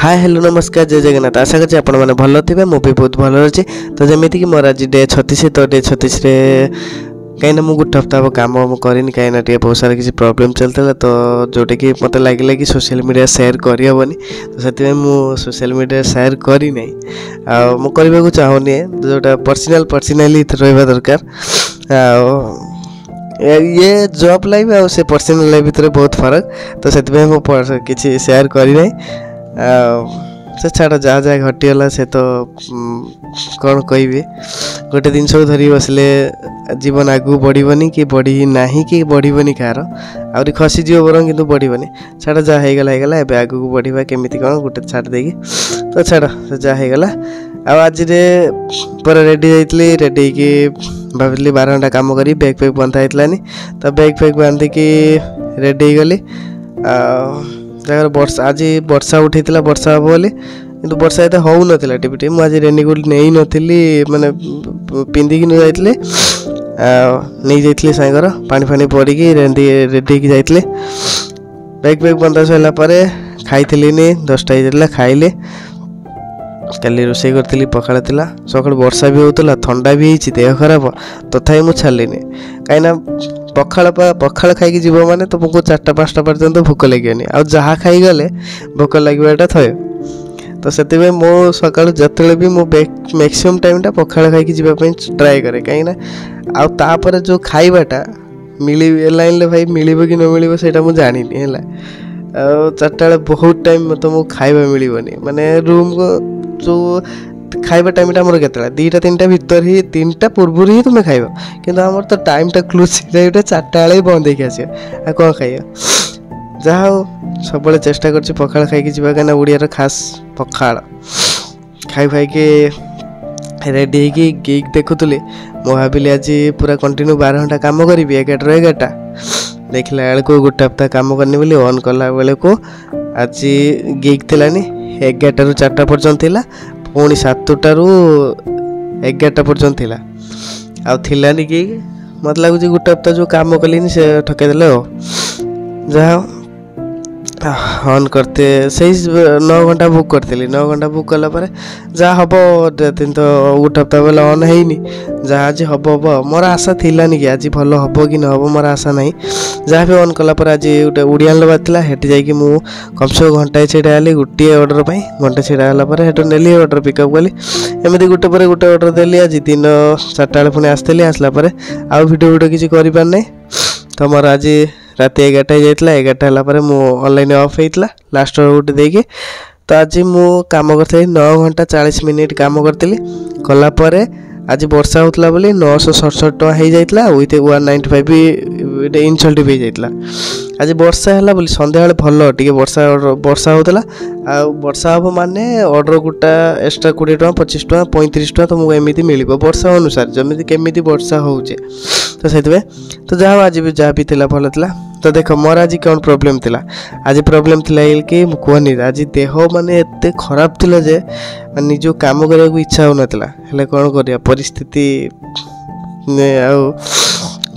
Hi hello नमस्कार जय जगन्नाथ आशा करছি ଆପଣମାନେ ଭଲ ଥିବେ ମୁଁ ବି ବହୁତ ଭଲ ଅଛି। ତ ଯେମିତିକି ମୋର ଆଜି ଡେ 36 ତ ଡେ 36ରେ କାହିଁକିନା ମୁଁ ଗୋଟେ ହପ୍ତାହ କାମ କରିନି କାହିଁକିନା ଟିକେ ବହୁତ ସାରା କିଛି ପ୍ରୋବ୍ଲେମ୍ ଚାଲିଥିଲା ତ ଯେଉଁଟାକି ମୋତେ ଲାଗିଲା କି ସୋସିଆଲ୍ ମିଡ଼ିଆ ସେୟାର କରିହେବନି ତ ସେଥିପାଇଁ ମୁଁ ସୋସିଆଲ୍ ମିଡ଼ିଆରେ ସେୟାର କରିନାହିଁ ଆଉ ମୁଁ କରିବାକୁ ଚାହୁଁନି ଯେଉଁଟା ପର୍ସନାଲି ରହିବା ଦରକାର। ଆଉ ये जॉब लाइफ आ से पर्सनल लाइफ भितर बहुत फरक तो से किसी सेयार करना से छाड़ जहाँ जहाँ घटीगला से तो कौन कह गोटे जिन धरी बसले जीवन आगू बढ़नी कि बढ़ी ना कि बढ़नी कार आहरी खसीज बर कि बढ़नी छाड़ जहाँ होगला एवं आगू बढ़ा केमी कौन गोटे छाड़ देगी तो छाड़ जहाँ होगला आज रेडी जाइली रेडी भाविली 12 घंटा काम करी बैग फैग बंधा होता तो बैग फैग बांधिकी रेडी गली जगह वर्षा आज वर्षा उठी वर्षा हम बोली कि वर्षा एत हो ना टिपी मुझे रेनिकोट नहीं नी माने पिंधिकी नहीं जाइली सांगर पानी फानी पड़ी रेडी जाइली बैग फैग बंधा सारापर खाई 10टा होता खाइले काली रोषे करी पखाड़ था सका वर्षा भी होता थंडा भी होती देह खराब तथापि मुझे छाड़िनी कहीं पखाड़ खाई जीव मैंने तुमको 4टा 5टा पर्यंत भोक लगे आ जहाँ खाईगले भोक लगे थे तो से मो सका जो भी मो मैक्सिमम टाइम पखाड़ खाई जावाई ट्राए करे कहीं आपर जो खाइबाटा मिली लाइन भाई मिल कि न मिल से मुझे जानी है 4टा बेले बहुत टाइम तुमको खाइबा मिलनी माने रूम को जो खाइबा टाइमटा मोर के 2टा 3टा भितर ही 3टा पूर्व ही तुम्हें खाइब कि आमर तो टाइमटा क्लोज 4टा बेले बंद होकर आस कौन खाइब जहाँ हो सब चेष्टा कर पखाड़ खाई जावा कहीं ओडियार खास पखाड़ खाई खाई रेडी होगी गिग देखुली मु भाविली आज पूरा कंटिन्यू 12 घंटा काम करी 11 ରୁ 11ଟା देखला बेलू गोटे हप्ताह काम करनी बोली ऑन कला बेले को आज गिग थिलानी 11टा ରୁ 4ଟା पर्यंत थिला पुणी 7टा ରୁ 11टा पर्यंत थिला थिलानी गिग मत लगुच गोटे हप्ताह जो काम कली से ठकईदे जहाँ ऑन करते से 9 घंटा बुक करी 9 घंटा बुक कलापर जहाँ हम दिन तो गोटे हप्ताह बेले ऑन है जहाँ आज हम हम मोर आशा थिलानी कि आज भल हम कि न हम मोर आशा नहीं जहाँ भी ऑन कलापर आज गोटे उड़ियान लबार हेटी जाकि मु कम से कम घंटाए छिड़ा हेली गोटे ऑर्डर घंटे छिड़ा हेलापर हेटू नेली ऑर्डर पिकअप कली एमती गोटे पर गोटे ऑर्डर देली आज दिन 4टा बेले पुणी आसली आसलापर आउ वीडियो किसी कर तो मोर आज राति 11टा जाइला 11टा हेलापर मु ऑनलाइन ऑफ होता लास्ट गोटे देके तो आज मु काम करी 9 घंटा 40 मिनिट काम करी कलापर आज वर्षा होता बोली 967 टଙ୍କା हो जाता विथ 195 भी इनसल्ट भी जाता आज वर्षा है बोली संध्या भल टे वर्षा होता वर्षा हम माने ऑर्डर गोटा एक्स्ट्रा 20 टଙ୍କା 25 टଙ୍କା 35 टଙ୍କା तुमको एमती मिल वर्षा अनुसार जमी केमी वर्षा हो तो से तो जहाँ आज भी जहाँ भी थिला भल था तो देख मोर आज कौन प्रोब्लेम थिला आज प्रोब्लेम थिला कि कहनी आज देह माने एत खराब थिला जे निज काम करने को इच्छा हो नाला हेले कौन करिया परिस्थिति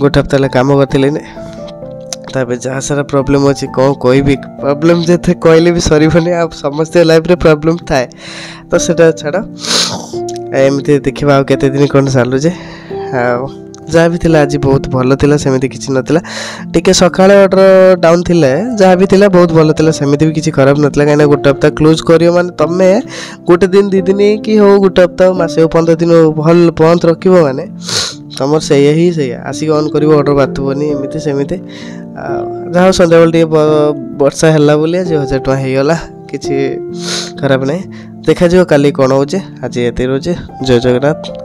गोटे हप्ताह काम करते जहाँ सारा प्रोब्लेम अच्छी कौन कहबी प्रोब्लेम जो कहले भी सरबनी आ समस्त लाइफ रे प्रोब्लेम थाए तो सेटा छाड़ एमती देखा केते दिन कौन चलुचे जहाँ भी थिला आज बहुत भल थिला सेमिति किछि नथिला टिके सकाळे ऑर्डर डाउन थिले जहाँ भी थिला बहुत भल थिला सेमिति भी किछि खराब नथिला काइना गोटे हप्ताह क्लोज करियो माने तमे गोटे दिन 2 दिन कि हो गोटे हप्ताह मासे 15 दिन भल बंद रखिबो माने तमर सही ही सही आसिक ऑन करिवो ऑर्डर बाथबनी एमिति सेमिति जहाँ संध्या बेले टिके वर्षा हैला बोली आज 1000 टଙ୍କା हेगला किछि खराब नहीं देखा जो काली कौन हो आज एते रोचे जय जगन्नाथ।